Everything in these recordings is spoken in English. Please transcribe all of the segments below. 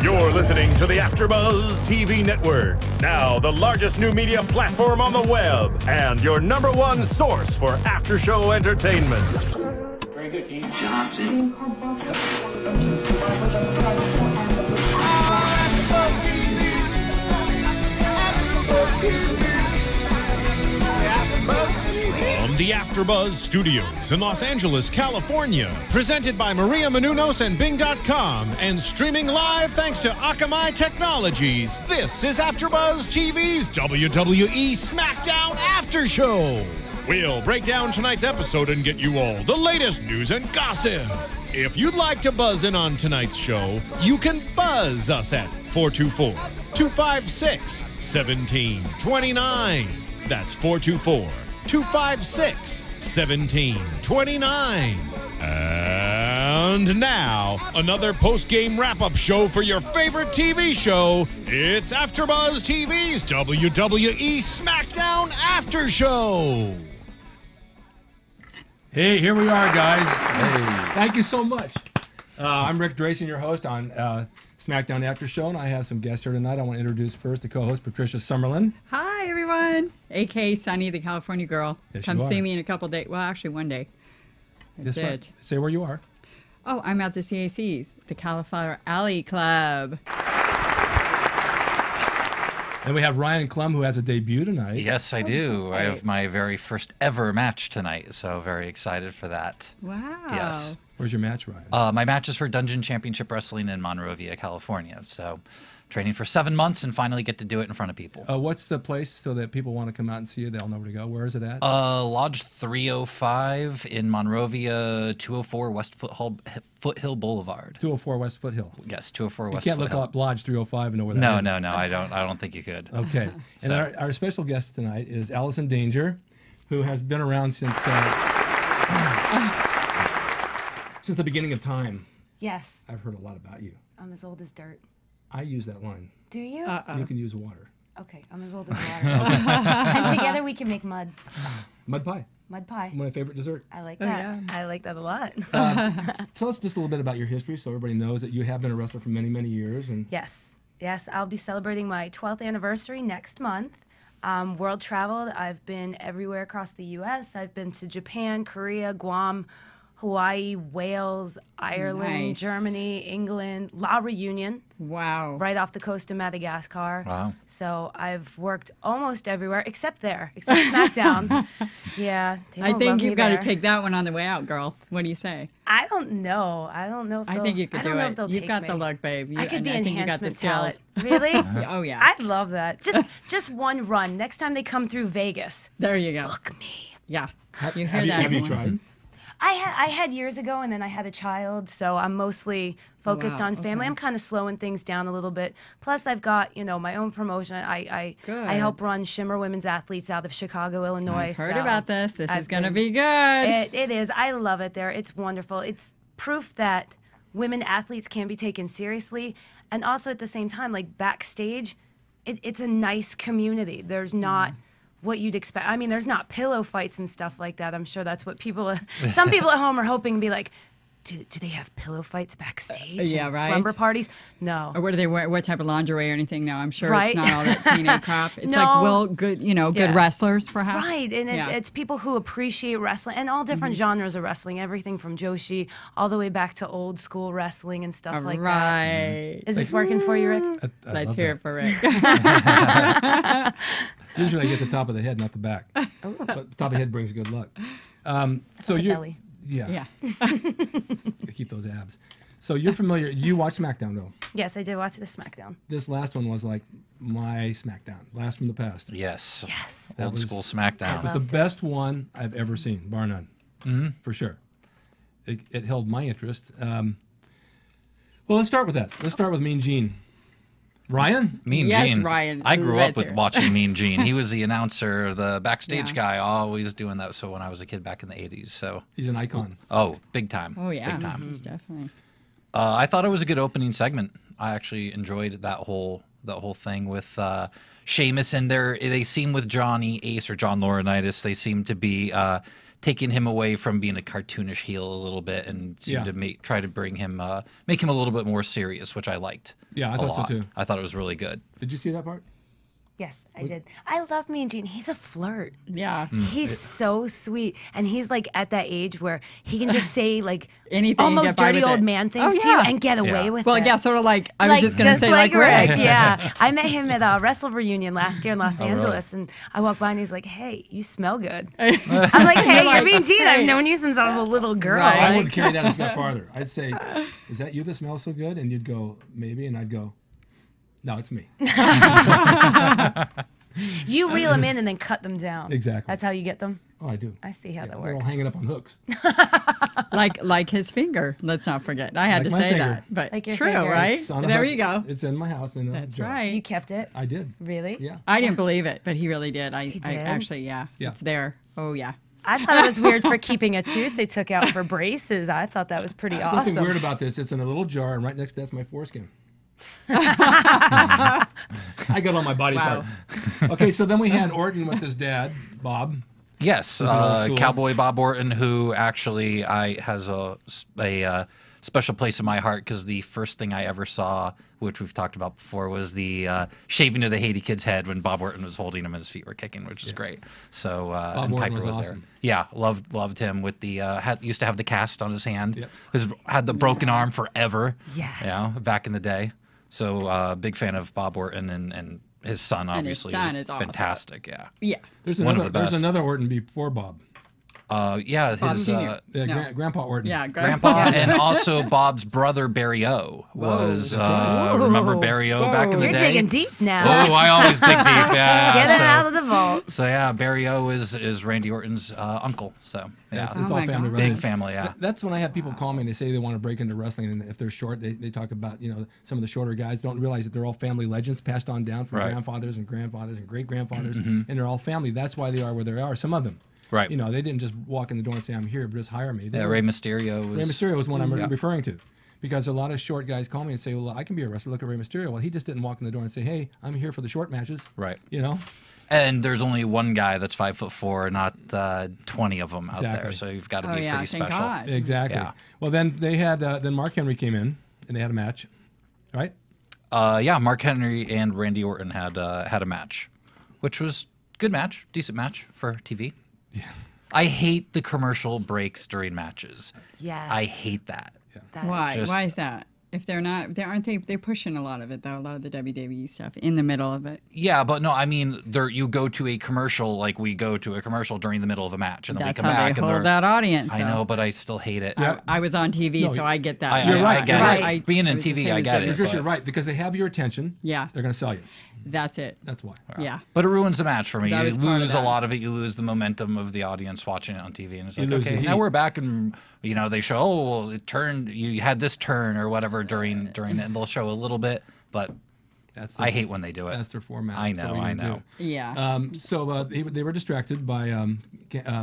You're listening to the AfterBuzz TV Network, now the largest new media platform on the web, and your #1 source for after-show entertainment. Very good, King Johnson. From the AfterBuzz Studios in Los Angeles, California, presented by Maria Menounos and Bing.com, and streaming live thanks to Akamai Technologies, this is AfterBuzz TV's WWE SmackDown After Show. We'll break down tonight's episode and get you all the latest news and gossip. If you'd like to buzz in on tonight's show, you can buzz us at 424-256-1729. That's 424-256-1729. And now, another post-game wrap-up show for your favorite TV show. It's AfterBuzz TV's WWE SmackDown After Show. Hey, here we are, guys. Hey. Thank you so much. I'm Ric Drasin, your host on SmackDown After Show, and I have some guests here tonight. I want to introduce first the co-host, Patricia Summerland. Hi, everyone. A.K.A. Sunny, the California girl. Yes, Come you are. see me in a couple days. Well, actually, one day. That's it. Right. Say where you are. Oh, I'm at the CACs, the Cauliflower Alley Club. And we have Ryan Clum, who has a debut tonight. Yes, I do. Right. I have my very first ever match tonight, so very excited for that. Wow. Yes. Where's your match, Ryan? My match is for Dungeon Championship Wrestling in Monrovia, California. So training for 7 months and finally get to do it in front of people. What's the place so that people want to come out and see you? They'll know where to go. Where is it at? Lodge 305 in Monrovia, 204 West Foothill Boulevard. 204 West Foothill. Yes, 204 West You can't Foothill. look up Lodge 305 and know where that No, is. no, I don't think you could. Okay. And So- our special guest tonight is Allison Danger, who has been around since the beginning of time. Yes, I've heard a lot about you. I'm as old as dirt. I use that line. Do you? You can use water. Okay, I'm as old as water. And together we can make mud. Mud pie. Mud pie. My favorite dessert. I like Oh, that. yeah. I like that a lot. Tell us just a little bit about your history so everybody knows that you have been a wrestler for many, many years. And Yes, I'll be celebrating my 12th anniversary next month. World traveled. I've been everywhere across the U.S. I've been to Japan, Korea, Guam, Hawaii, Wales, Ireland, Nice. Germany, England, La Reunion, Wow. right off the coast of Madagascar. Wow. So I've worked almost everywhere except SmackDown. Yeah. they I don't think love me you've got to there. take that one on the way out, girl. What do you say? I don't know. I don't know if I they'll, think you could I don't do know it. If they'll You've take got me. the look, babe. I could be I think you got the enhancement skills. talent. Really? Oh, yeah. I'd love that. Just one run. Next time they come through Vegas, There you go. book me. Yeah. You hear that? have you everyone? tried? I had years ago, and then I had a child, so I'm mostly focused wow, on family. okay. I'm kind of slowing things down a little bit. Plus, I've got my own promotion. I Good. help run Shimmer Women's Athletes out of Chicago, Illinois. I've heard so about this. This is I've going to been- be good. It is. I love it there. It's wonderful. It's proof that women athletes can be taken seriously, and also at the same time, like backstage, it's a nice community. There's not what you'd expect. I mean, there's not pillow fights and stuff like that. I'm sure that's what some people at home are hoping to be like. Do they have pillow fights backstage? Yeah, and right. Slumber parties? No. Or what do they wear? What type of lingerie or anything? No, I'm sure Right. it's not all that teenage crap. It's No. like good Yeah. wrestlers, perhaps. Right, and Yeah. it's people who appreciate wrestling and all different genres of wrestling, everything from Joshi all the way back to old school wrestling and stuff like that. Right. Is this working for you, Rick? I Let's love hear that. it for Rick. Usually I get the top of the head, not the back. But the top of the head brings good luck. So the you, belly. yeah, Yeah. keep those abs. So you're familiar. You watch SmackDown though. Yes, I did watch the SmackDown. This last one was like my SmackDown, blast from the past. Yes. Yes. Old was- school It SmackDown. was the best one I've ever seen, bar none, for sure. It held my interest. Well, let's start with that. Let's start with Mean Gene. Ryan? Mean Yes, Gene. Ryan. I grew Let's up with hear it. watching Mean Gene. He was the announcer, the backstage Yeah. guy, always doing that. So when I was a kid back in the 80s. So, He's an icon. oh, big time. Oh, yeah. Big time. Most definitely. I thought it was a good opening segment. I actually enjoyed that whole thing with Sheamus, and they seem with Johnny Ace or John Laurinaitis. They seem to be taken him away from being a cartoonish heel a little bit and seemed to try to bring him, make him a little bit more serious, which I liked. Yeah, I thought so too. I thought it was really good. Did you see that part? Yes, I did. I love Mean Gene. He's a flirt. Yeah. He's so sweet. And he's like at that age where he can just say like Anything and almost get by dirty with old it. man things Oh, to you yeah. and get away with Well, it. yeah, sort of like, I was just going to say like Rick. Yeah. I met him at a Wrestle Reunion last year in Los Angeles, and I walked by and he's like, hey, you smell good. I'm like, hey, you're Mean Gene. I've known you since I was a little girl. Right. I would carry that a step farther. I'd say, is that you that smells so good? And you'd go, maybe. And I'd go, no, it's me. You reel them in and then cut them down. Exactly. That's how you get them? Oh, I do. I see how that They're all works. hanging up on hooks. Like his finger. Let's not forget. I had Like to my say finger. that. But Like your true, finger. right? It's on a There hook. you go. It's in my house. In a That's jar. right. You kept it? I did. Really? Yeah. I didn't believe it, but he really did. I did? actually, Yeah. it's there. Oh, yeah. I thought it was weird for keeping a tooth they took out for braces. I thought that was pretty There's awesome. nothing weird about this. It's in a little jar, and right next to that's my foreskin. I got all my body Wow. parts. Okay, so then we had Orton with his dad, Bob. Yes, it old school? Cowboy Bob Orton, who actually has a special place in my heart because the first thing I ever saw, which we've talked about before, was the shaving of the Haiti kid's head when Bob Orton was holding him and his feet were kicking, which was great. So and Orton Piper was there. awesome. Yeah, loved him with the used to have the cast on his hand. Yep. Had the broken arm forever. Yes. Yeah, back in the day. So big fan of Bob Orton and his son And his obviously son is awesome. fantastic. Yeah. Yeah. There's One of another. the There's best. another Orton before Bob. Yeah, Bob his Jr. Yeah, No. Grandpa Orton. Yeah, grandpa and also Bob's brother Barry O was that's right. remember Barry O back in the You're day? digging deep now. Oh, I always dig deep. Yeah. Get it so, out of the vault. so yeah, Barry O is Randy Orton's uncle. So yeah, It's Oh all my family God. big related. family. Yeah. That's when I had people call me and they say they want to break into wrestling, and if they're short, they talk about some of the shorter guys don't realize that they're all family legends passed on down from Right. grandfathers and grandfathers and great grandfathers, and they're all family. That's why they are where they are. Some of them, Right. They didn't just walk in the door and say I'm here, but just hire me. They Yeah, were- Rey Mysterio was. Rey Mysterio was one I'm Yeah. referring to, because a lot of short guys call me and say, well, I can be a wrestler. Look at Rey Mysterio. Well, he just didn't walk in the door and say, hey, I'm here for the short matches. Right. And And there's only one guy that's 5'4", not 20 of them out there. Exactly. So you've got to Oh, be yeah. pretty Thank special. God. Exactly. Yeah. Well, then they had then Mark Henry came in and they had a match, right? Yeah, Mark Henry and Randy Orton had a match, which was good match, decent match for TV. Yeah. I hate the commercial breaks during matches. Yes. I hate that. That- Why? Just- Why is that? If they're not, they're pushing a lot of it though. A lot of the WWE stuff in the middle of it. Yeah, but no, I mean, you go to a commercial like we go to a commercial during the middle of a match, and then That's we come how back they and hold they're. that audience. I though. know, but I still hate it. I was on TV, No, so I get that. I You're right, get you're it. right. Being It in was the TV, same I as get the- it. Patricia, but- right, because they have your attention. Yeah. They're going to sell you. That's it. That's why. Yeah. But it ruins the match for me. 'Cause I You was part of lose a that. lot of it. You lose the momentum of the audience watching it on TV, and it's like, lose the okay, heat. now we're back, and they show, oh, well, it turned. You had this turn or whatever during it, and they'll show a little bit, but That's I hate when they do it. That's their format. I So know, what are I you gonna know. do? Yeah. So they were distracted by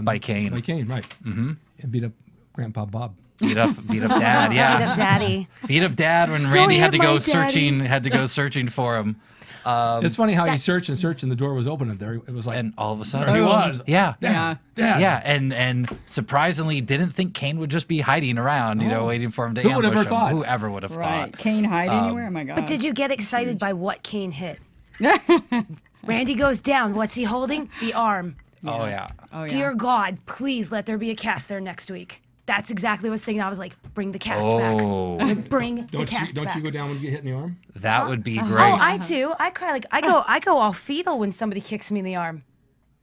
By Kane. By Kane, right? Mm-hmm. And beat up Grandpa Bob. Beat up Dad, yeah. Beat up Daddy. Beat up Dad when Randy had hit to go my searching. daddy. Had to go searching for him, It's funny how he searched and searched, and the door was open, and there it was like and all of a there sudden he was. Yeah. Yeah. Dad. Yeah, and surprisingly didn't think Kane would just be hiding around, waiting for him to Who would have ambush ever him. thought? Whoever would have Right. thought. Kane hide anywhere? Oh my God. But did you get excited by what Kane hit? Randy goes down. What's he holding? The arm. Oh yeah. Oh, yeah. Dear God, please let there be a cast there next week. That's exactly what I was thinking. I was like, bring the cast Oh, back. Bring the Don't cast you back. go down when you get hit in the arm? that would be Oh, great. I do. I cry like I go all fetal when somebody kicks me in the arm.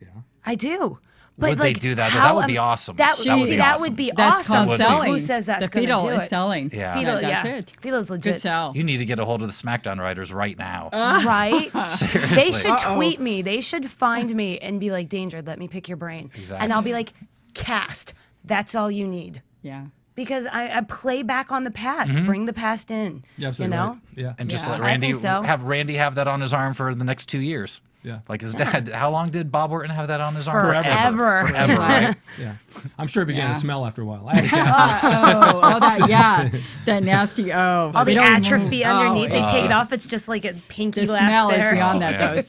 Yeah. I do. But Would they like, do that? how That would am- be awesome. That, That would see, be that awesome. would be That's awesome. called would be. selling. Who says that's the gonna fetal do is it? selling. Yeah. Fetal, That's yeah. it. Fetal's legit. Good sell. You need to get a hold of the SmackDown writers right now. Right? Seriously. They should tweet me. They should find me and be like, Danger, let me pick your brain. Exactly. And I'll be like, cast. That's all you need. Yeah. Because I play back on the past. Bring the past in. Yeah, absolutely. You know? Right. Yeah. And just Yeah. let I Randy think so. have Randy have that on his arm for the next 2 years. Yeah. Like his dad. How long did Bob Orton have that on his arm? Forever. Forever, right? Yeah. I'm sure it began Yeah. to smell after a while. I had to cast it. That, yeah. That nasty, All we the don't even- atrophy underneath. They take it it's- off. It's just like a pinky The left smell there. is beyond Oh, that, yeah. though. It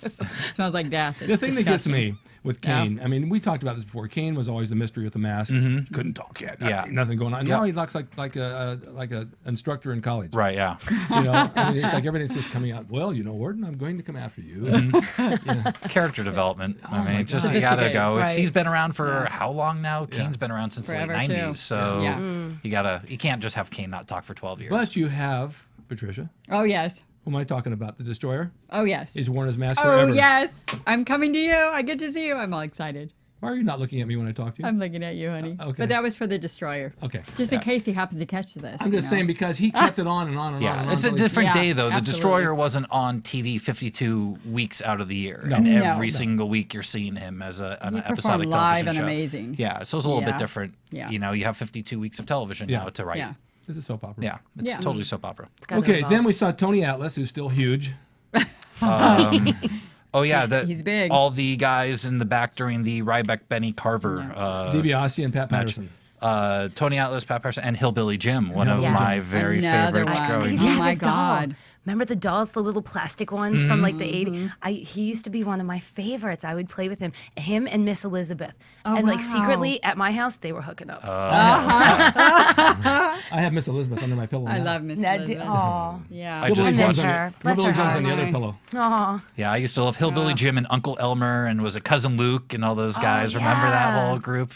smells like death. It's The thing that gets disgusting. me with Kane. I mean, we talked about this before. Kane was always the mystery with the mask. He couldn't talk yet. Yeah. Nothing going on. Now he looks like a instructor in college. Right, yeah. You know, I mean, it's like everything's just coming out. Well, you know, Orton, I'm going to come after you. Character development. I mean, just you Sophisticated. gotta go. Right. He's been around for how long now? Kane's been around since Forever, the late too. 90s. So Yeah. you can't just have Kane not talk for 12 years. But you have Patricia. Oh, yes. Who am I talking about? The Destroyer? Oh, yes. He's worn his mask Oh, forever. yes. I'm coming to you. I get to see you. I'm all excited. Why are you not looking at me when I talk to you? I'm looking at you, honey. Okay. But that was for the Destroyer. Okay. Just in case he happens to catch this. I'm just saying because he kept it on and on and on. yeah, And on it's a until he- different Yeah, day, though. The absolutely. Destroyer wasn't on TV 52 weeks out of the year. No. And No. every No. single week you're seeing him as an He episodic performed television live and show. amazing. Yeah, so it's a little bit Yeah. different. Yeah. You know, you have 52 weeks of television Yeah. now to write. Yeah. This is soap opera. Yeah, it's Yeah. totally soap opera. Gotta Okay, evolve. then we saw Tony Atlas, who's still huge. Oh yeah, He's big. All the guys in the back during the Ryback Benny Carver, DiBiase and Pat Patterson. Tony Atlas, Pat Patterson, and Hillbilly Jim, one of Yes. my very Another favorites one. I growing used up. to Oh have my his doll. God. Remember the dolls, the little plastic ones from like the 80s? He used to be one of my favorites. I would play with him and Miss Elizabeth. And like wow. secretly at my house, they were hooking up. I have Miss Elizabeth under my pillow. I now. love Miss That Elizabeth. Aw. Yeah. I just Hillbilly watched Jim's on her. the- Bless Hillbilly her Jim's on the heart. other pillow. Aw. Yeah, I used to love Hillbilly Jim and Uncle Elmer, and was it Cousin Luke and all those guys. Remember that yeah. whole group?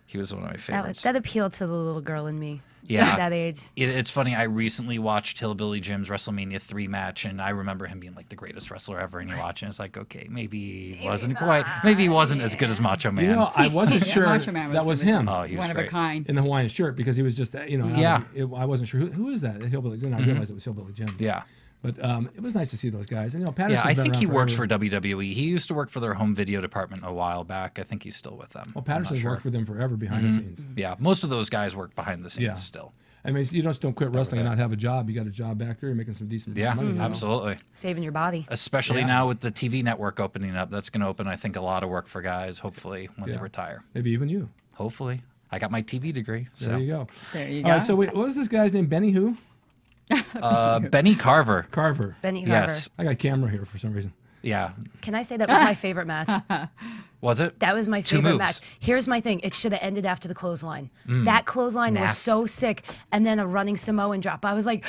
He was one of my favorites. That appealed to the little girl in me. Yeah. At that age. It's funny. I recently watched Hillbilly Jim's WrestleMania 3 match, and I remember him being like the greatest wrestler ever. And you watch, and it's like, okay, maybe he wasn't quite, maybe he wasn't as good as Macho Man. You know, I wasn't Yeah, sure Macho Man that was him Oh, he was One of great. a kind. in the Hawaiian shirt because he was just, you know, Yeah. I wasn't sure who is that. Hillbilly. Then I realized it was Hillbilly Jim. Yeah. But it was nice to see those guys. And you know, Yeah, Patterson's I been think he around works for forever. WWE. He used to work for their home video department a while back. I think he's still with them. Well, I'm not Patterson's sure. worked for them forever behind the scenes. Yeah, most of those guys work behind the scenes Yeah. still. I mean, you just don't quit wrestling and not have a job. You got a job back there. You're making some decent Yeah, money. you know? absolutely. Saving your body. Especially Yeah. now with the TV network opening up. That's going to open, I think, a lot of work for guys, hopefully, when Yeah. they retire. Maybe even you. Hopefully. I got my TV degree. So. There you go. There you All go. right, so wait, what was this guy's name? Benny who? Benny Carver. Carver. Benny Carver. Yes. I got camera here for some reason. Yeah. Can I say that was my favorite match? Was it? That was my Two favorite moves. match. Here's my thing. It should have ended after the clothesline. That clothesline was Nasty. so sick. And then a running Samoan drop. I was like,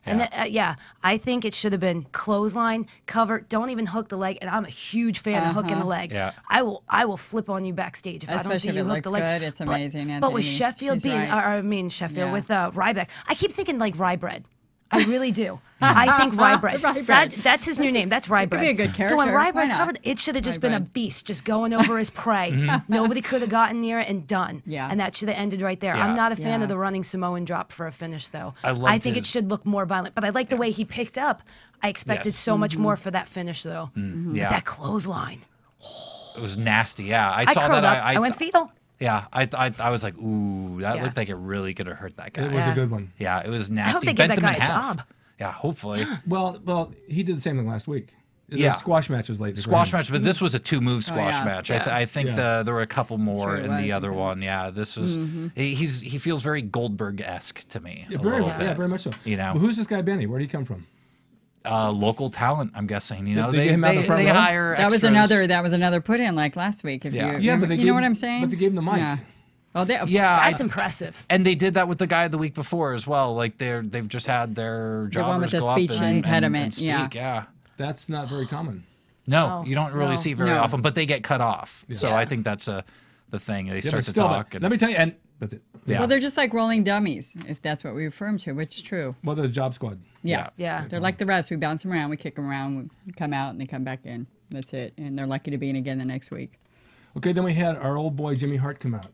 and then, yeah, I think it should have been clothesline, cover, don't even hook the leg. And I'm a huge fan of hooking the leg. Yeah. I will flip on you backstage if I don't Especially see if you it hook looks the leg. good, it's amazing, But with Anthony. Sheffield She's being, right. Sheffield Yeah. with Ryback, I keep thinking like rye bread. I really do. I think rye bread. Rye bread. That's his new name. That's rye bread. be a good So when character. rye Why bread not? covered, it should have just Rye been a bread. beast, just going over his prey. Nobody could have gotten near it and done. Yeah. And that should have ended right there. Yeah. I'm not a fan Yeah. of the running Samoan drop for a finish, though. I loved think it his- should look more violent, but I like the way he picked up. I expected Yes. so much more for that finish, though. Yeah. That clothesline. It was nasty. Yeah. I I saw curled that. up. I went fetal. Yeah. I was like, ooh, that Yeah. looked like it really could have hurt that guy. It was Yeah. a good one. Yeah, it was nasty. hope they give Bent that him in guy a half. job. Yeah, hopefully. Well, he did the same thing last week. The Yeah. squash matches later. Squash match, but this was a 2-move squash yeah. match. Yeah. I think Yeah. there were a couple more true, it in the was, other okay. one. Yeah, this was he feels very Goldberg-esque to me. Yeah, a very, little bit. very much so. You know? Well, who's this guy Benny? Where did he come from? Local talent, I'm guessing. You know, They get him out in the front row? hire That was extras. another put in like last week. If Yeah. you, Yeah, but they you gave know what him- I'm saying? but they gave him the mic. Yeah. Oh, they, Yeah, That's impressive. and they did that with the guy the week before as well. Like they've just had their The one jobbers with the go up speech and impediment, speak. yeah. Yeah. That's not very common. No, No, you don't really no. see very No. often, but they get cut off. So Yeah. I think that's the thing. They Yeah, start but to still, talk. but let me tell you, and that's it. yeah. Well, they're just like rolling dummies, if that's what we refer them to, which is true. Well, they're the job squad. Yeah. Yeah. They're like the refs. We bounce them around, we kick them around, we come out, and they come back in. That's it. And they're lucky to be in again the next week. Okay, then we had our old boy Jimmy Hart come out.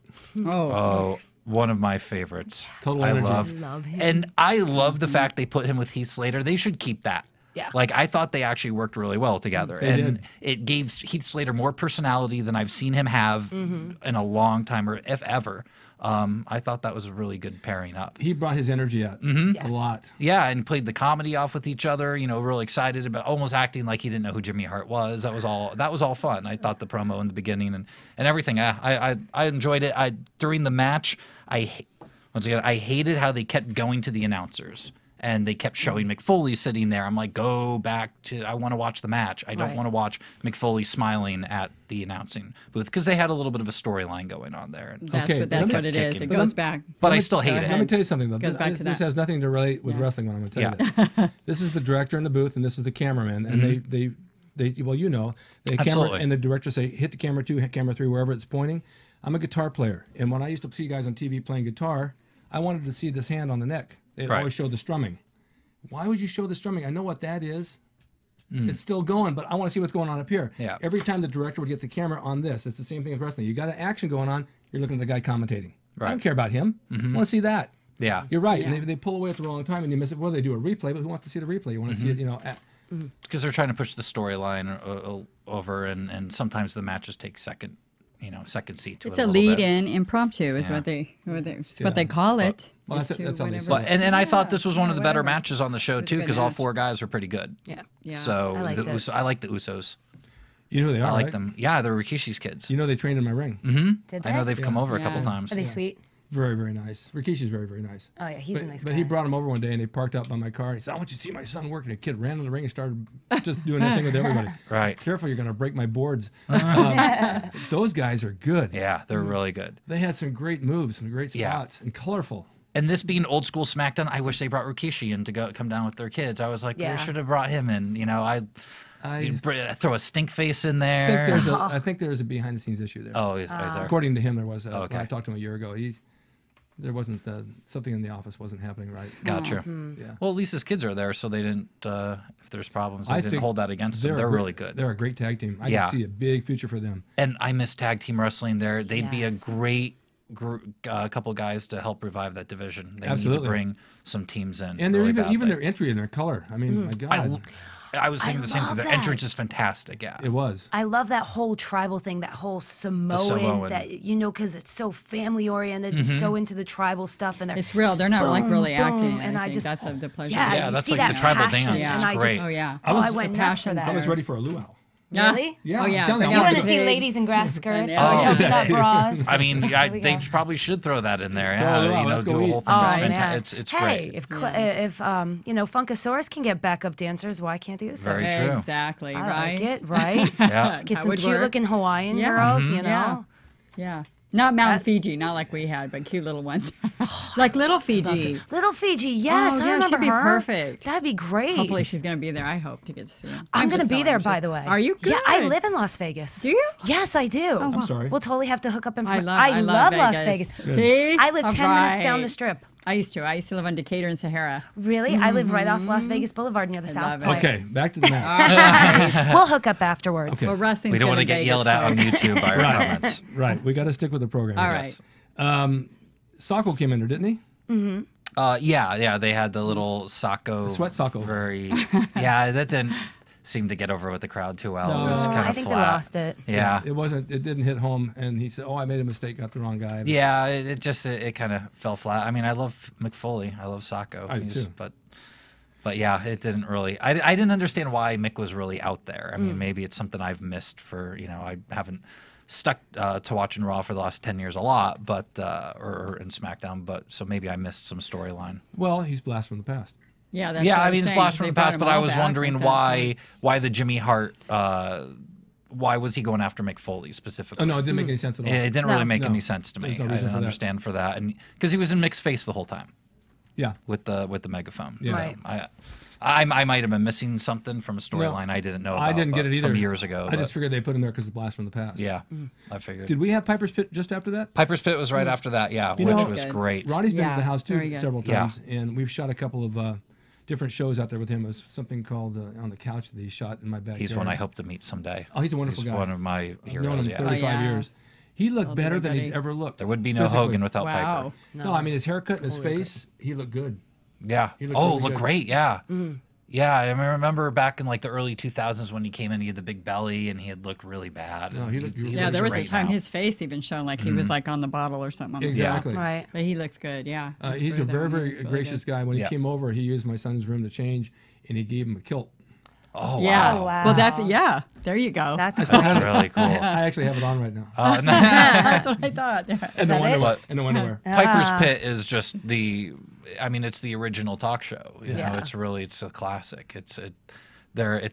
Oh, one of my favorites. Total I energy. Love him. And I love the fact they put him with Heath Slater. They should keep that. Yeah. Like, I thought they actually worked really well together. They and did. it gave Heath Slater more personality than I've seen him have in a long time, or if ever. I thought that was a really good pairing up. He brought his energy out Yes. a lot. Yeah, and played the comedy off with each other. You know, really excited about, almost acting like he didn't know who Jimmy Hart was. That was all fun. I thought the promo in the beginning and everything. I enjoyed it. During the match, once again, I hated how they kept going to the announcers And they kept showing Mick Foley sitting there. I'm like, go back to, I want to watch the match. I don't want to watch Mick Foley smiling at the announcing booth, because they had a little bit of a storyline going on there. And That's what it is. It goes back. But I still hate it. Let me tell you something, though. Goes back to This that. has nothing to relate with wrestling when I'm going to tell you this. This is the director in the booth, and this is the cameraman. And they well, you know, the camera Absolutely. and the director say, hit the camera 2, hit camera 3, wherever it's pointing. I'm a guitar player. And when I used to see guys on TV playing guitar, I wanted to see this hand on the neck. They Right. always show the strumming. Why would you show the strumming? I know what that is. It's still going, but I want to see what's going on up here. Yeah. Every time the director would get the camera on this, it's the same thing as wrestling. You got an action going on, you're looking at the guy commentating. I don't care about him. I want to see that. Yeah. You're right. Yeah. And they pull away at the wrong time and you miss it. Well, they do a replay, but who wants to see the replay? You want to see it, you know. Because they're trying to push the storyline over, and sometimes the matches take second seat to It's it a little bit. lead-in impromptu is what they call it. Well, is that's to how they whatever say it. And I thought this was one of the better whatever. matches on the show It was a too, good because all match. 4 guys were pretty good. Yeah. Yeah. So I liked it. I like the Usos. You know who they are, I like right? them. Yeah, they're Rikishi's kids. You know they trained in my ring. Did I know they? they've come over a couple Yeah. times. Are they sweet? Very, very nice. Rikishi's very, very nice. Oh yeah, he's a nice guy. But he brought him over one day and they parked out by my car. And he said, I want you to see my son working. A kid ran in the ring and started just doing that thing with everybody. Right. I said, careful, you're going to break my boards. Those guys are good. Yeah, they're really good. They had some great moves, some great Yeah. spots, and colorful. And this being old school SmackDown, I wish they brought Rikishi in to come down with their kids. I was like, Yeah. they should have brought him in. You know, I throw a stink face in think there. there's a behind-the-scenes issue there. Oh, is there? According to him, there was. Okay. When I talked to him a year ago. There wasn't something in the office wasn't happening right. Gotcha. Yeah. Well, at least his kids are there, so they didn't. If there's problems, they I didn't think hold that against them. They're really good. They're a great tag team. I Yeah. can see a big future for them. And I miss tag team wrestling there. They'd be a Yes. great couple guys to help revive that division. They need Absolutely. to bring some teams in. And they're really even badly. their entry and their color. I mean, my God, I was saying I the same thing. love The that. entrance is fantastic. Yeah. it was. I love that whole tribal thing, that whole Samoan, Samoan. that because it's so family oriented, and so into the tribal stuff, and It's real. They're not like boom, really boom, acting. and I think just that's the pleasure. yeah, Yeah, you that's see like that the tribal passion, dance. and It's I great. just Oh yeah. I went nuts for passion's that. I was ready for a luau. Really? Yeah, Oh yeah. I'm telling you, but I You wanted want to to see see- ladies in grass skirts? Oh, with that bras? I mean, we they go. probably should throw that in there. Throw it Yeah, out, let's do go a eat. whole thing. Oh, That's man. fantastic. It's hey, great. if Funkasaurus can get backup dancers, why can't the Usos? Very true. Exactly. I right. like it, right? Yeah. Get That some would cute work. looking Hawaiian Yeah. girls, you Yeah. know. Yeah. Not Mount Fiji, not like we had, but cute little ones. Like little Fiji. Little Fiji, yes, Oh, I yeah, remember she'd be her. perfect. That'd be great. Hopefully she's going to be there. I hope to get to see her. I'm going to just be so there, anxious. by the way. Are you good? Yeah, I live in Las Vegas. Do you? Yes, I do. I'm sorry. We'll totally have to hook up I information. love Las Vegas. Vegas. See? I live All 10 minutes down the right. strip. I used to live on Decatur and Sahara. Really? I live right off Las Vegas Boulevard near the South love it. Point. Okay, back to the match. We'll hook up afterwards. Okay. Well, wrestling's We don't want want to get yelled at on YouTube by our comments. Right, we got to stick with the program. All Yes. right. Socko came in there, didn't he? Yeah, they had the little Socko. Sweat Socko. Very. Yeah, that didn't seem to get over with the crowd too well. No. It was kind of I think flat. they lost it. Yeah. It didn't hit home, and he said, "Oh, I made a mistake, got the wrong guy." Yeah, it just kind of fell flat. I mean, I love McFoley. I love Socko. I do too. But yeah, it didn't really. I didn't understand why Mick was really out there. I mean, maybe it's something I've missed for I haven't stuck to watching Raw for the last 10 years a lot, but or in SmackDown. But so maybe I missed some storyline. Well, he's blast from the past. Yeah, that's Yeah, what I I'm mean, it's saying. blast from They the brought past, them but I all was back, wondering but that's why the Jimmy Hart. Why was he going after Mick Foley specifically? Oh no, it didn't make any sense at all. It didn't really make No. any sense to me. There's no I reason didn't for that. understand for that, and because he was in Mick's face the whole time Yeah. with the megaphone. Yeah. So Right. I might have been missing something from a storyline I didn't know about. I didn't get it either from years ago. I just but figured they put him there because it's blast from the past. yeah, I figured. Did we have Piper's Pit just after that? Piper's Pit was right after that, yeah, You which know- was Good. great. Ronnie's been to Yeah, the house very too good. several Yeah. times, and we've shot a couple of different shows out there with him. It was something called On the Couch that he shot in my backyard. He's one I hope to meet someday. Oh, he's a wonderful He's guy. one of my I've known heroes. him Yeah. 35 yeah. years. He looked I'll better do than it, he's buddy. ever looked. There would be no physically. Hogan without Wow. Piper. No, I mean his haircut and his face, he looked good. Yeah. He looked Oh, really looked good. great. Yeah. Yeah, I remember back in like the early 2000s when he came in, he had the big belly and he had looked really bad. No, he looked- Yeah, looks there was a great time now. his face even showed like he was like on the bottle or something. On the Exactly. Right. But he looks good, yeah. He's a very, very gracious guy. When he Yeah. came over, he used my son's room to change, and he gave him a kilt. Oh, Yeah. wow. wow. Well, there you go. That's That's cool. really cool. I actually have it on right now. That's what I thought. And no underwear. And no underwear. Piper's Pit is just it's the original talk show. You know, Yeah. it's a classic. It's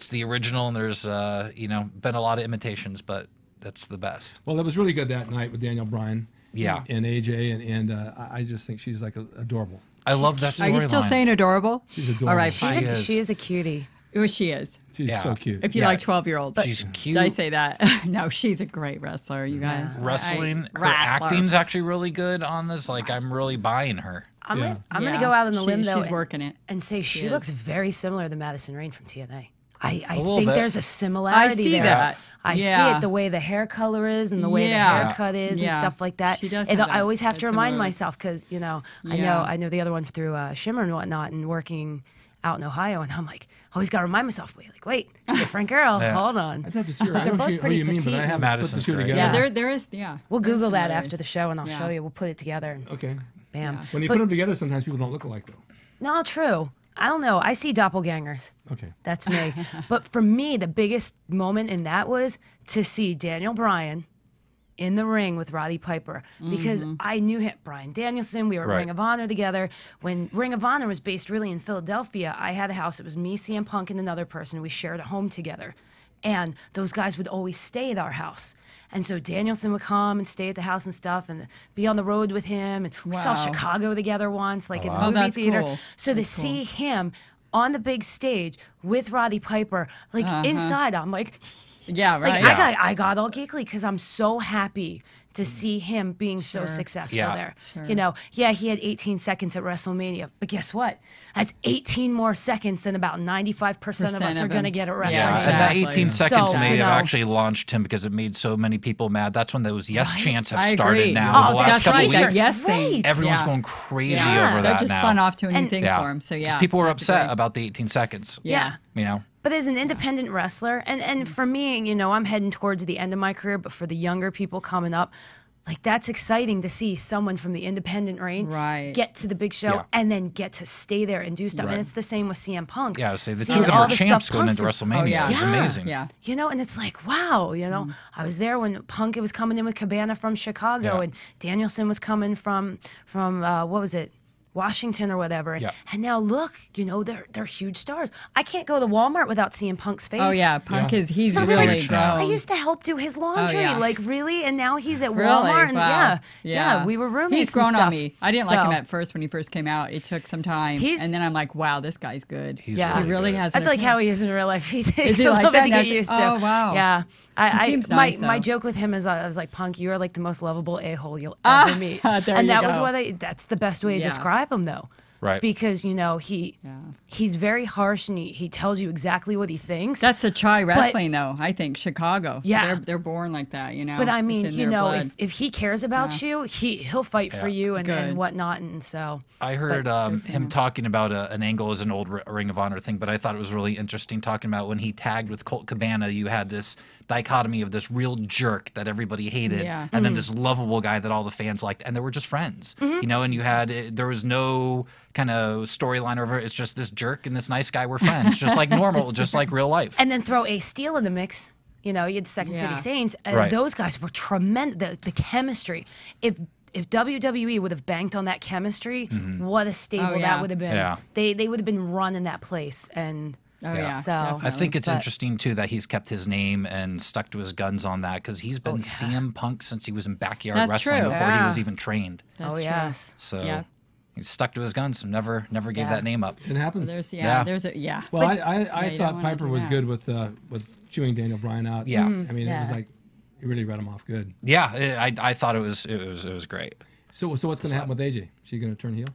the original, and there's been a lot of imitations, but that's the best. Well, it was really good that night with Daniel Bryan. Yeah. And AJ, and I just think she's like adorable. I love that Are storyline. you still saying adorable? She's adorable. All right, She fine. is. She is a cutie. Oh, she is. She's so cute. If you like 12-year-olds. She's cute. Did I say that? No, she's a great wrestler, you guys. Wrestling, her Wrestler. acting's actually really good on this. Like, I'm really buying her. I'm Yeah. gonna go out on the limb though. She's and- working it. and say she is. looks very similar to Madison Rayne from TNA. I little think bit. there's a similarity I see there. that. I see Yeah. it, the way the hair color is and the way Yeah. the haircut is Yeah. and stuff like that. She does And have I that. always have to That's remind similar. myself because Yeah. I know the other one through Shimmer and whatnot and working out in Ohio, and I'm like always got to remind myself, wait, different girl, Yeah. hold on. I'd have to see her. I They're know both who pretty you mean, but I petite. haven't Madison's put the two great. together. Yeah, there is, yeah. We'll There's Google that similarities. after the show, and I'll Yeah. show you. We'll put it together. And Okay. bam. Yeah. When you But- put them together, sometimes people don't look alike, though. No, true. I don't know. I see doppelgangers. Okay. That's me. But for me, the biggest moment in that was to see Daniel Bryan in the ring with Roddy Piper because I knew him, Bryan Danielson. We were at Right. Ring of Honor together. When Ring of Honor was based really in Philadelphia, I had a house. It was me, CM Punk, and another person. We shared a home together. And those guys would always stay at our house. And so Danielson would come and stay at the house and stuff and be on the road with him. And we saw Wow. Chicago together once, like in the wow. Oh, movie that's theater. cool. So to see him on the big stage with Roddy Piper, like inside, I'm like, Yeah, right. like I got all giggly because I'm so happy to see him being so successful Yeah. there. You know, yeah, he had 18 seconds at Wrestle Mania, but guess what? That's 18 more seconds than about 95% of us are of going to them. get at Wrestle Yeah, Mania. and that Exactly. 18 seconds So, may you have know- actually launched him because it made so many people mad. That's when those yes chants have I started agree. now. Oh, the last That's couple right. weeks, That yes Great. thing. everyone's Yeah. going crazy Yeah. over That that just now. spun off to a new And- thing Yeah. for him. So 'Cause yeah, people were that's upset great. about the 18 seconds. Yeah. You know? But as an independent wrestler, and for me, you know, I'm heading towards the end of my career, but for the younger people coming up, like that's exciting to see someone from the independent reign Right. get to the big show Yeah. and then get to stay there and do stuff. Right. And it's the same with CM Punk. Yeah, so the two Seeing of them all are the champs stuff going Punk's into doing. WrestleMania. Oh, yeah. It was Yeah. amazing. Yeah. You know, and it's like, wow, you know, I was there when Punk was coming in with Cabana from Chicago Yeah. and Danielson was coming from what was it? Washington or whatever. Yeah. And now look, you know, they're huge stars. I can't go to Walmart without seeing Punk's face. Oh yeah, Punk Yeah. is he's So really huge now. grown. I used to help do his laundry, yeah. like really, and now he's at Really? Walmart. And Wow. yeah, we were roommates. He's grown and stuff. on me. I didn't like him So, at first when he first came out. It took some time, He's- and then I'm like, wow, this guy's good. He's Yeah. he really good. has. That's an like appeal. how he is in real life. He takes he a like little bit that? to get That's- used to. oh, wow. Yeah, He seems nice, my though. joke with him is I was like, Punk, you are like the most lovable a-hole you'll ever meet. there And you that was go. what that's the best way to Yeah. describe him though. Right. Because you know he's very harsh and he tells you exactly what he thinks. That's a chai wrestling, though. I think Chicago. Yeah. they're born like that, you know. But I It's mean, in you their know, blood. if he cares about you, he'll fight for you and Good. whatnot. And so I heard him talking about an angle as an old Ring of Honor thing, but I thought it was really interesting talking about when he tagged with Colt Cabana, you had this dichotomy of this real jerk that everybody hated, Yeah. and then this lovable guy that all the fans liked, and they were just friends, you know, and you had, there was no kind of storyline over it. It's just this jerk and this nice guy were friends, just like normal, just like real life. and then throw Ace Steel in the mix. You know, you had Second Yeah. City Saints, and Right. those guys were tremendous. The chemistry. If WWE would have banked on that chemistry, what a stable Oh, yeah. that would have been. Yeah. They would have been running that place. And oh yeah, So- I definitely. think it's But- interesting too that he's kept his name and stuck to his guns on that because he's been CM Punk since he was in backyard That's wrestling true. before he Yeah. was even trained. That's oh true. yes. So Yeah. he stuck to his guns and never gave Yeah. that name up. It happens. There's Yeah. there's a Well, I you don't thought wanna Piper do was that. good with chewing Daniel Bryan out. Yeah. I mean, it was Yeah. like he really read him off good. Yeah, I thought it was great. So what's going to happen with AJ? She going to turn heel?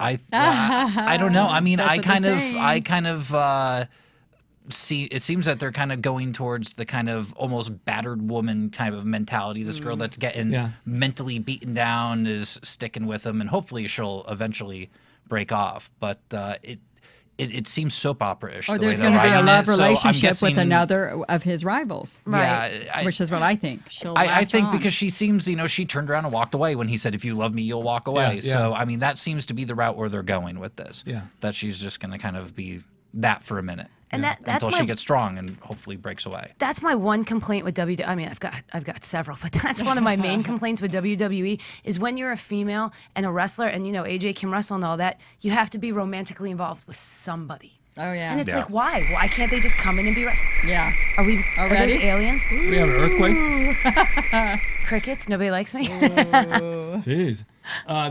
I don't know. I mean, That's I what kind they're of saying. see. It seems that they're kind of going towards the kind of almost battered woman kind of mentality. This girl that's getting Yeah. mentally beaten down is sticking with him, and hopefully she'll eventually break off. But it seems soap opera-ish. Or the way there's they're going to be a writing love it. So I'm relationship guessing- with another of his rivals, Yeah, which is what I think. She'll I latch think on. because she seems, you know, she turned around and walked away when he said, "If you love me, you'll walk away." Yeah, So, yeah. I mean, that seems to be the route where they're going with this. Yeah. That she's just going to kind of be that for a minute. And that's until my, she gets strong and hopefully breaks away. That's my one complaint with WWE. I mean, I've got several, but that's one of my main complaints with WWE is when you're a female and a wrestler, and AJ can wrestle and all that, you have to be romantically involved with somebody. Oh, yeah. And it's like, why? Why can't they just come in and be wrestled? Yeah. Are those Already? aliens? We have an earthquake. Crickets? Nobody likes me? Jeez.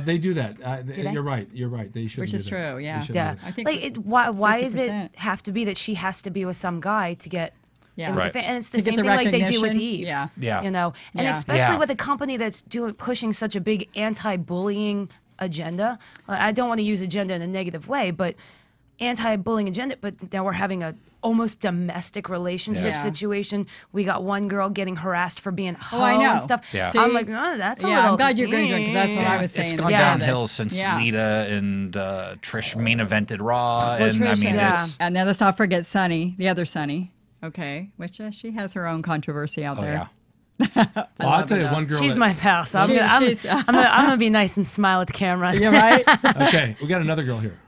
They do that. they? You're right. You're right. They should. Which is true, They yeah. shouldn't Yeah. do that. I think Like, why does it 50%. have to be that she has to be with some guy to get Yeah. in the Right. and it's the To get same the thing like they do with recognition. Eve. Yeah. Yeah. And Yeah. especially Yeah. with a company that's pushing such a big anti-bullying agenda. I don't want to use agenda in a negative way, but anti-bullying agenda. But now we're having a almost domestic relationship Yeah. situation. We got one girl getting harassed for being a hoe I know. and stuff. Yeah. I'm See? like, no, that's a Yeah, little. I'm glad you're agreeing because that's what I was saying. It's at the gone beginning of downhill this. since Yeah. Lita and Trish main evented Raw, and I Trish, mean yeah. it's And then let's not forget Sunny, the other Sunny. Okay, which she has her own controversy out there. yeah. Well, I'll tell you her, one girl. She's that- my pal, so I'm She's- gonna be nice and smile at the camera. You're right. Okay, we got another girl here.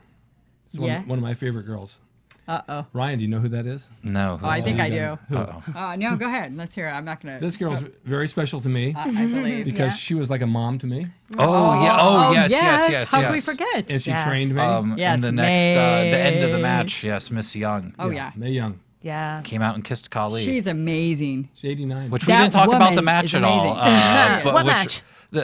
It's Yes. one of my favorite girls. Uh-oh. Ryan, do you know who that is? No. Oh, I think I do. Who? No, go ahead. Let's hear it. I'm not going to. This girl's very special to me I believe. because yeah. she was like a mom to me, Oh, yeah. Oh, yes. How could we forget? and she Yes. trained me. Yes, and the next, the end of the May. match, yes, Miss Young Oh, yeah. Mae Young. Yeah. came out and kissed Khali. She's amazing. She's 89. Which we That didn't talk about the woman match is at all. amazing. But What which, match?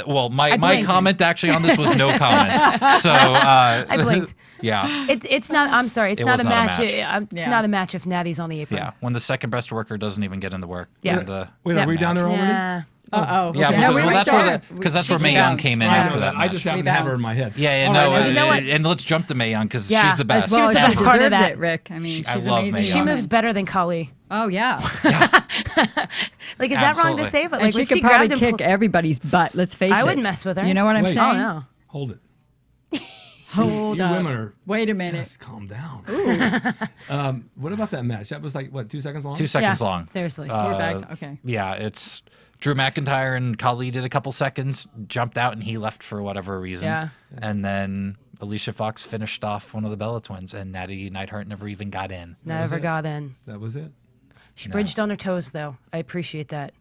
Well, my blinked. comment actually on this was no comment. So I blinked. yeah, It's not. I'm sorry. It's It not was a not a match. match. It's Yeah. not a match if Natty's on the apron. yeah. When the second best worker doesn't even get in the work. Yeah. in the Wait, are we down there already? Yeah. Uh-oh. Yeah, Okay. because, we well, were that's where starting. because that's where She Mae Young bounced. came in I know after that. I match. just happen to have her in my head. Yeah, All no, right, you know what? and let's jump to Mae Young because Yeah, she's the best. As well She was as the she best part of deserves that. it, Rick. I mean, I she's love amazing. Mae She Young. moves better than Khali. Oh, yeah. Like, is that wrong to Absolutely. say? But And like, she when could she probably grabbed him, kick everybody's butt. Let's face it. I wouldn't mess with her. You know what I'm Wait. saying? Oh no. Hold it. Hold You up. women are. Wait a minute. Just calm down. What about that match? That was like what, 2 seconds long? 2 seconds Yeah, long. seriously. We're back. Okay. Yeah, it's Drew McIntyre and Khali did a couple seconds, jumped out, and he left for whatever reason. Yeah. And then Alicia Fox finished off one of the Bella twins, and Natty Neidhart never even got in. Never it? got in. That was it. She bridged on her toes, though. I appreciate that.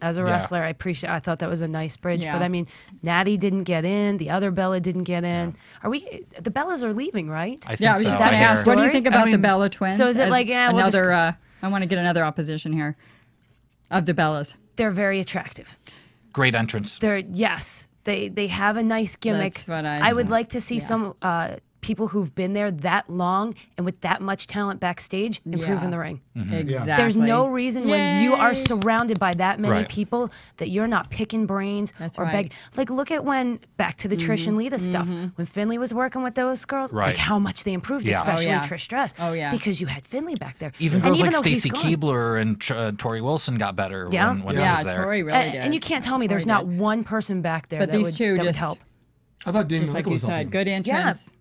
As a Yeah. wrestler, I thought that was a nice bridge. Yeah. But I mean, Natty didn't get in. The other Bella didn't get in. Are we? The Bellas are leaving, right? I think Yeah, I was so. just going to I ask, hear- what do you think I about the mean, Bella twins? so is it as like, yeah, we'll just- another? I want to get another opposition here of the Bellas. They're very attractive. Great entrance. They have a nice gimmick. That's what I- would like to see some people who've been there that long and with that much talent backstage improve Yeah. in the ring. Exactly. There's no reason when you are Yay. surrounded by that many Right. people that you're not picking brains That's or right. beg. Like, look at when back to the Trish and Lita stuff. When Finley was working with those girls, Right. like how much they improved, Yeah. especially Oh, yeah. Trish Stratus. Oh, yeah. Because you had Finley back there. Even And girls like though he's Stacy gone- Keibler and Tori Wilson got better Yeah. when he Yeah, was there. Tori really did. And you can't tell me there's Tori not did. one person back there But that these would, two that would just- help. I thought Damien Just like Michael you was said, helping. good entrance.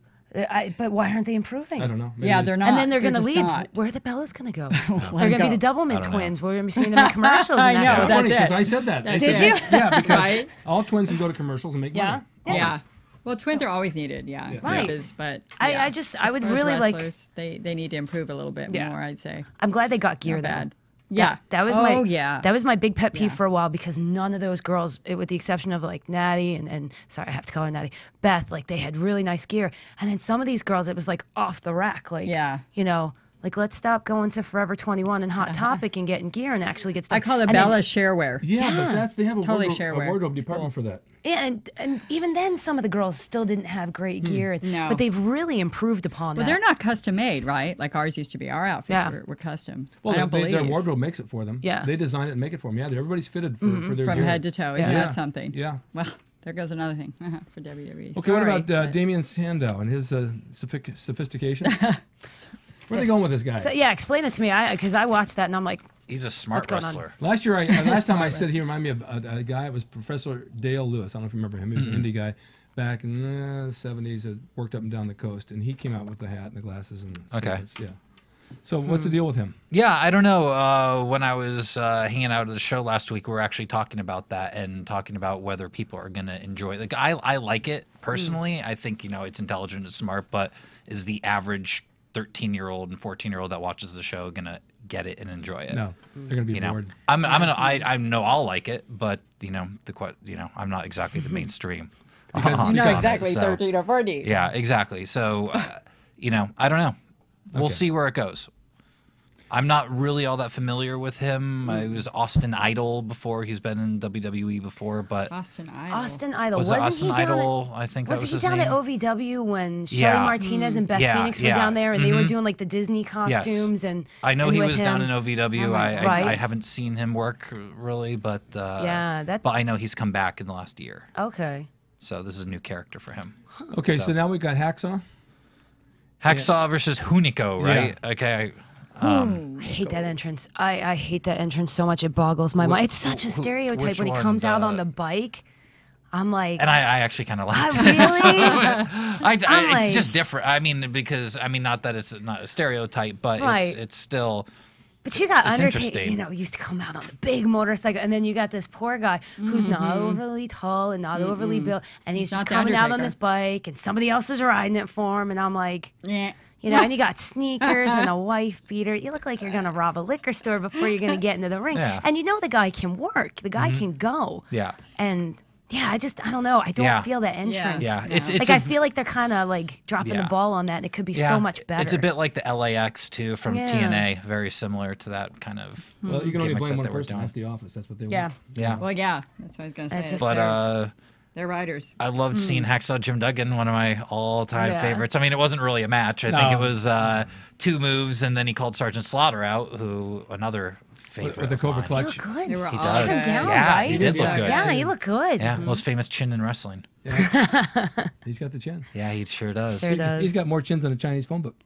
But why aren't they improving? I don't know. Maybe Yeah, it's- they're not. And then they're going to just leave. not. Where are the Bellas going to go? Let They're going to go. be the Doublemint don't know. twins. We're going to be seeing them in commercials. I and know, that's It's it. funny that's because it. I said that. I Did said, you? Yeah, because Right? all twins can go to commercials and make Yeah. money. Yeah. Well, twins are always needed. Yeah. Right. But I yeah. just- As would far as really like- wrestlers, They need to improve a little bit Yeah. more. I'd say. I'm glad they got gear Not though. bad. Yeah. That was yeah. that was my big pet peeve Yeah. for a while because none of those girls, with the exception of like Natty and sorry I have to call her Natty, Beth, like they had really nice gear, and then some of these girls it was like off the rack, like Yeah. like let's stop going to Forever 21 and Hot Topic and getting gear and actually get stuff. I call it And then- Bella shareware. Yeah, but they have a Totally wardrobe, shareware. wardrobe It's department cool. for that. and even then some of the girls still didn't have great gear, No. but they've really improved upon Well, that. they're not custom made, right? Like ours used to be. Our outfits Yeah. were custom. Well, I don't believe. their wardrobe makes it for them. Yeah. They design it and make it for them. Yeah, everybody's fitted for their From gear. head to toe. Isn't Yeah. that something? Yeah. Well, there goes another thing for WWE. Okay, what Sorry, about but- Damien Sandow and his sophistication? Where are they going with this guy? So yeah, explain it to me, because I watched that and I'm like, He's a smart going on? wrestler. Last time I said he reminded me of a guy. It was Professor Dale Lewis. I don't know if you remember him. He was an indie guy back in the 70s. That worked up and down the coast, and he came out with the hat and the glasses and Okay. steroids. Yeah. So what's the deal with him? Yeah, I don't know. When I was hanging out at the show last week, we were actually talking about that and talking about whether people are going to enjoy it. Like, I like it personally. I think, it's intelligent and smart, but is the average 13-year-old and 14-year-old that watches the show gonna get it and enjoy it. No, they're going to be You know, bored. I know I'll like it, but I'm not exactly the mainstream. Because- on You're it, exactly so- 13 or 14. Yeah, exactly. So, I don't know. We'll Okay. see where it goes. I'm not really all that familiar with him. He was Austin Idol before. He's been in WWE before, but Austin Idol. Austin Idol. was it Wasn't Austin he down Idol? I think that was Was he his down name. at OVW when Shelly Yeah. Martinez and Beth Yeah, Phoenix were yeah. down there and they were doing like the Disney costumes and I know and he with was down him? in OVW. Right. I haven't seen him work really, but Yeah, that- But I know he's come back in the last year, Okay. so this is a new character for him. Okay, so So- now we got Hacksaw. Hacksaw versus Hunico, right? Okay. I hate that entrance. I hate that entrance so much. It boggles my mind. It's such a stereotype which when he one? comes out on the bike. I'm like, And I actually kind of like really? it's like- just different. I mean, not that it's not a stereotype, but Right. it's still. But you got It's Undertaker, interesting. used to come out on the big motorcycle, and then you got this poor guy who's not overly tall and not overly built, and he's just not the coming out on Undertaker. this bike, and somebody else is riding it for him, and I'm like, Yeah. and you got sneakers and a wife beater. You look like you're gonna rob a liquor store before you're gonna get into the ring, Yeah. and the guy can work, the guy can go, Yeah. and. Yeah, I don't know. I don't Yeah. feel that entrance. Yeah, No. it's Like I feel like they're kind of like dropping the Yeah. ball on that, and it could be yeah, so much better. It's a bit like the LAX too from Yeah. TNA, very similar to that kind of. Well, you can only gimmick blame that one they were person. doing. That's The Office. That's what they Yeah. want. Yeah, Well, yeah. That's what I was going to That's say. just- but They're riders. I loved seeing Hacksaw Jim Duggan, one of my all-time Yeah. favorites. I mean, it wasn't really a match. I think No. it was 2 moves, and then he called Sergeant Slaughter out, who another favorite With the of Cobra mine. You Clutch. look good. They were He all does. Trimmed good. down, Yeah, right? he did look good. Yeah, you look good. Yeah, most famous chin in wrestling. He's got the chin. Yeah, he sure does. Sure does. He's got more chins than a Chinese phone book.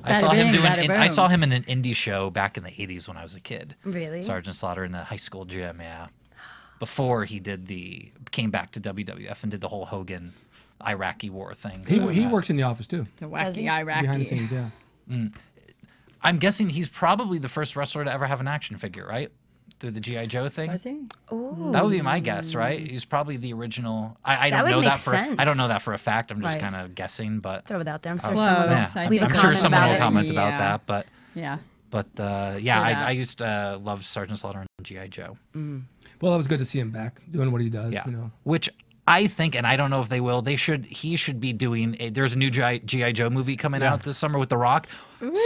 I saw him bing, bada I boom. saw him in an indie show back in the 80s when I was a kid. Really? Sergeant Slaughter in the high school gym, yeah. Before he came back to WWF and did the whole Hogan Iraqi war thing. He, So, he yeah. works in the office too. The Does he? wacky Iraqi. Behind the scenes, yeah. I'm guessing he's probably the first wrestler to ever have an action figure, right? Through the G.I. Joe thing. Was he? Ooh. That would be my guess, right? He's probably the original. I That don't would know make that for sense. I don't know that for a fact. I'm just Right. kind of guessing, but Throw it out there. I'm sure Close. someone will yeah, I leave a I'm think sure comment someone about will it. comment about Yeah. that, but Yeah. yeah, that. I used to love Sergeant Slaughter and G.I. Joe. Well, it was good to see him back doing what he does. Yeah, You know. which I think, and I don't know if they will. He should be doing. There's a new G.I. Joe movie coming out this summer with The Rock.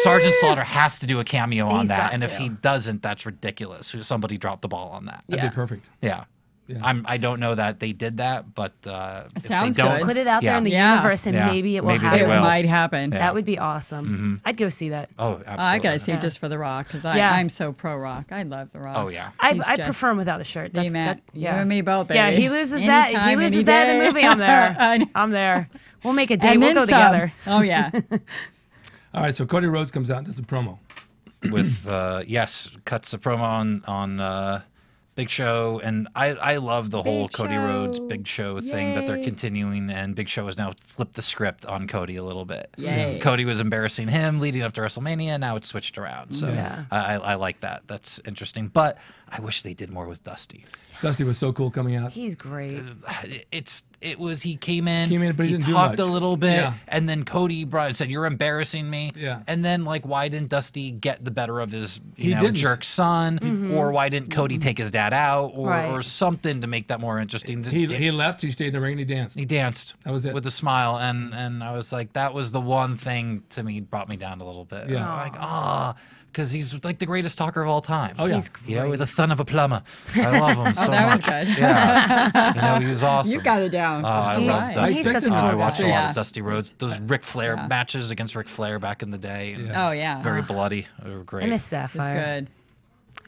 Sergeant Slaughter has to do a cameo on He's that, got and if to. he doesn't, that's ridiculous. Somebody dropped the ball on that. That'd Yeah. be perfect. Yeah. Yeah. I don't know that they did that, but if sounds they don't, good. Put it out there in the Yeah. universe, and Yeah. maybe it will Maybe they happen. It will. might happen. Yeah. That would be awesome. I'd go see that. Oh, absolutely. I gotta see Yeah. it just for The Rock because Yeah. I'm so pro Rock. I love The Rock. Oh yeah. I He's just- prefer him without a shirt. That's Matt, that, yeah. you and me both, baby. Yeah, he loses that. If he Anytime, loses any that in the day. movie, I'm there. I know. I'm there. We'll make a date. And We'll then go some. together. Oh yeah. All right, so Cody Rhodes comes out and does a promo. With yes, cuts a promo on Big Show, and I love the whole Big Cody Rhodes Show. Big Show thing that they're Yay. continuing, and Big Show has now flipped the script on Cody a little bit. Yay. Cody was embarrassing him leading up to WrestleMania, now it's switched around. So Yeah. I like that. That's interesting, but I wish they did more with Dusty. Dusty was so cool coming out. He's great. He came in, but he didn't do talked much. a little bit, Yeah. and then Cody said, "You're embarrassing me." Yeah. And then why didn't Dusty get the better of his He didn't. jerk son, or why didn't Cody take his dad out, or, Right. or something to make that more interesting? He left. He stayed in the ring and he danced. He danced. That was it. With a smile, and I was like, that was the one thing to me brought me down a little bit. Yeah. I'm like, because he's like the greatest talker of all time. Oh, yeah. He's with the son of a plumber. I love him so that was much. good. Yeah, he was awesome. You got it down. Oh, I He- love he's Dusty. such a Oh, I cool watched guy. a lot Yeah. of Dusty Rhodes. Those Ric Flair Yeah. matches against Ric Flair back in the day. And Oh yeah. Very bloody. They were great. I miss It's Sapphire. good.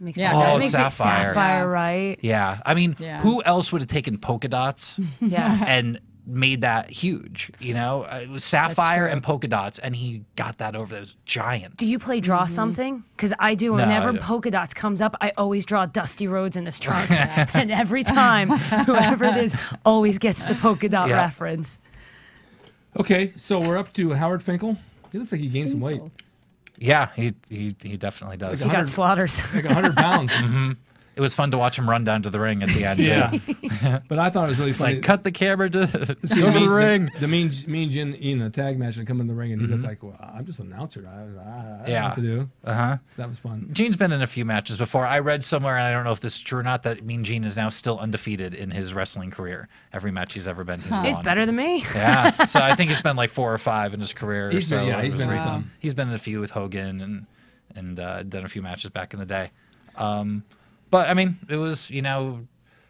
Makes Yeah, me- that Oh, makes me- Sapphire. Sapphire, right? Yeah. I mean, Yeah. who else would have taken polka dots Yes. and made that huge? It was Sapphire true. and polka dots, and he got that over. That was giant. Do you play draw something? Because I do. No, I Whenever don't. polka dots comes up, I always draw Dusty Rhodes in his trunks, and every time, whoever it is always gets the polka dot Yeah. reference. Okay, so we're up to Howard Finkel. He looks like he gained some weight. Yeah, he definitely does. He got slaughters. Like 100 pounds. It was fun to watch him run down to the ring at the end. Yeah. But I thought it was really funny. Like, cut the camera to See, go to the ring. The mean Jin in the tag match and come in the ring, and he looked like, well, I'm just an announcer. I don't know what to do. That was fun. Gene's been in a few matches before. I read somewhere, and I don't know if this is true or not, that Mean Gene is now still undefeated in his wrestling career. Every match he's ever been, he's won. He's better than me. Yeah. So I think it's been like 4 or 5 in his career. He's been in some. He's been in a few with Hogan and done a few matches back in the day. But I mean, it was,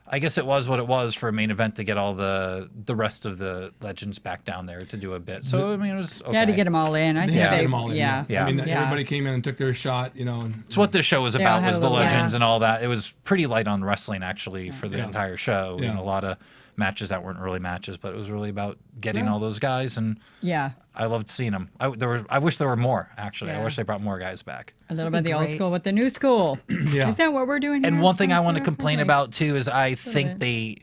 I guess it was what it was for a main event to get all the rest of the legends back down there to do a bit. So I mean, it was okay. They had to get them all in. I think Get they, them all in. yeah. I mean, everybody came in and took their shot. And it's what this show was all about, had was a the little- legends and all that. It was pretty light on wrestling actually for the entire show. Yeah. And a lot of matches that weren't really matches, but it was really about getting all those guys, and I loved seeing them. I wish there were more, actually. I wish they brought more guys back. A little bit of the old school with the new school. Is that what we're doing And here? one thing I want to complain about too is I think they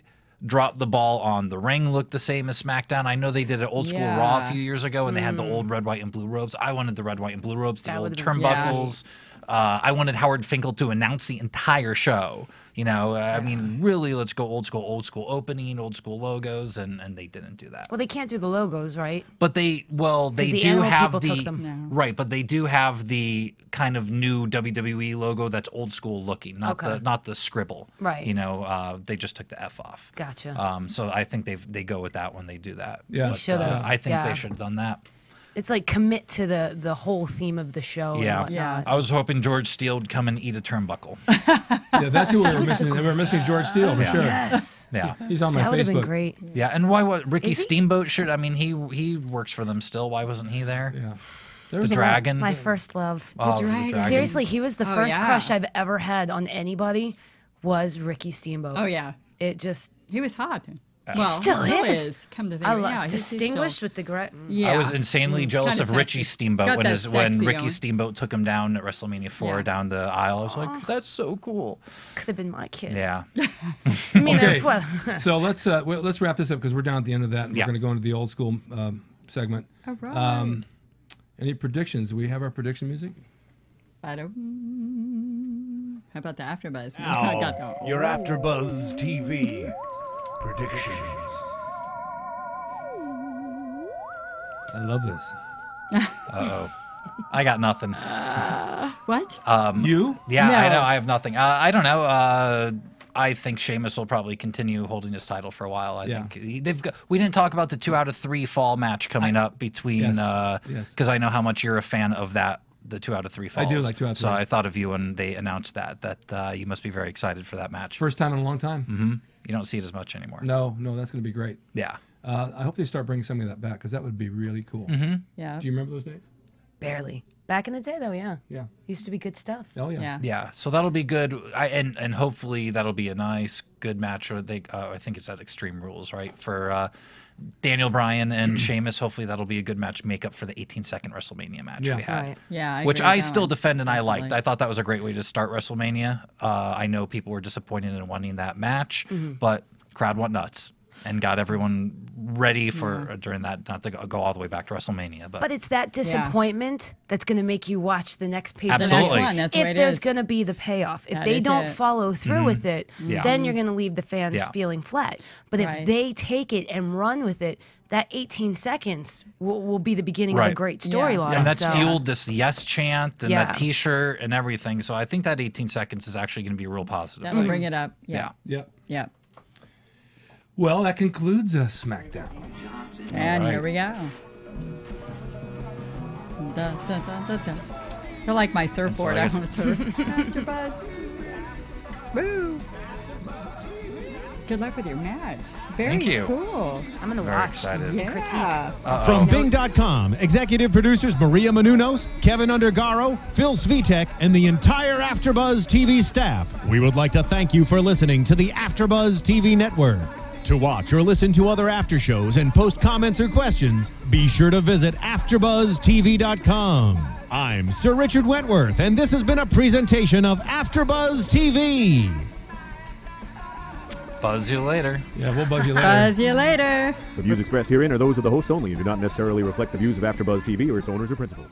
dropped the ball on the ring. Looked the same as SmackDown. I know they did an old school Raw a few years ago, and they had the old red, white, and blue robes. I wanted the red, white, and blue robes, the old turnbuckles. I wanted Howard Finkel to announce the entire show. I mean, really, let's go old school opening, old school logos, and they didn't do that. Well, they can't do the logos, right? But they the do animal have people the took them. right, but they do have the kind of new WWE logo that's old school looking, not the scribble. Right. They just took the F off. Gotcha. So I think they go with that when they do that. Yeah. But, should've. I think they should have done that. It's like commit to the whole theme of the show. And whatnot. I was hoping George Steele would come and eat a turnbuckle. Yeah, that's who we were missing. We were missing George Steele for sure. Yes. Yeah. He's on my That would have Facebook. been great. Yeah, and why was Ricky Is he? Steamboat shirt? I mean, he works for them still. Why wasn't he there? Yeah. There The was a lot- Dragon. My first love. Oh, the Dragon. Dragon. Seriously, he was the Oh, first yeah. crush I've ever had on anybody. Was Ricky Steamboat. Oh, yeah. It just He was hot. Well, still he is. Come to think I of it. love Yeah, he's distinguished still, with the great. yeah. I was insanely jealous Kinda of Richie sexy. Steamboat Got when that when sexy Ricky on. Steamboat took him down at WrestleMania 4 Yeah. down the aisle. I was like, that's so cool. Could have been my kid. Yeah. I mean, Okay. well, So let's wrap this up because we're down at the end of that. And Yeah. We're going to go into the old school segment. All right. Any predictions? Do we have our prediction music? How about the AfterBuzz? I got the- Your AfterBuzz TV predictions. I love this. I got nothing. What? You? Yeah, No. I know. I have nothing. I don't know. I think Sheamus will probably continue holding his title for a while. I think we didn't talk about the 2 out of 3 fall match coming up between Yes. because I know how much you're a fan of that. The 2 out of 3 falls. I do like 2 out of 3. So I thought of you when they announced that you must be very excited for that match. First time in a long time. Mm-hmm. You don't see it as much anymore. No, that's going to be great. Yeah. I hope they start bringing some of that back because that would be really cool. Yeah. Do you remember those days? barely. Back in the day, though, yeah. Yeah. Used to be good stuff. Oh, yeah. Yeah. Yeah, so that'll be good, and hopefully that'll be a nice, good match. Or they, I think it's at Extreme Rules, right? For Daniel Bryan and Sheamus, hopefully that'll be a good match, make up for the 18-second WrestleMania match Yeah. we had. Right. Yeah. Which agree with I that still one. defend and I liked. Definitely. I thought that was a great way to start WrestleMania. I know people were disappointed in wanting that match, but crowd went nuts and got everyone ready for during that, not to go all the way back to WrestleMania. But it's that disappointment that's going to make you watch the next pay The Absolutely. next one. That's the way if it there's is. going to be the payoff. If That they is don't it. follow through with it, Yeah. then you're going to leave the fans Yeah. feeling flat. But Right. if they take it and run with it, that 18 seconds will be the beginning of a Right. great Yeah. storyline. and that's so- fueled this yes chant and Yeah. that T-shirt and everything. So I think that 18 seconds is actually going to be a real positive. That'll thing. bring it up. Yeah. Yeah. Yep. Yeah. Well, that concludes SmackDown. And All here right. we go. Dun, dun, dun, dun, dun. I like my surfboard. I I guess- want to surf. AfterBuzz. Woo! Good luck with your match. Very Thank you. cool. I'm going to Very watch excited. and Yeah. critique. From Bing.com, executive producers Maria Menounos, Kevin Undergaro, Phil Svitek, and the entire AfterBuzz TV staff, we would like to thank you for listening to the AfterBuzz TV network. To watch or listen to other after shows and post comments or questions, be sure to visit AfterBuzzTV.com. I'm Sir Richard Wentworth, and this has been a presentation of AfterBuzz TV. Buzz you later. Yeah, we'll buzz you later. Buzz you later. The views expressed herein are those of the hosts only and do not necessarily reflect the views of AfterBuzz TV or its owners or principals.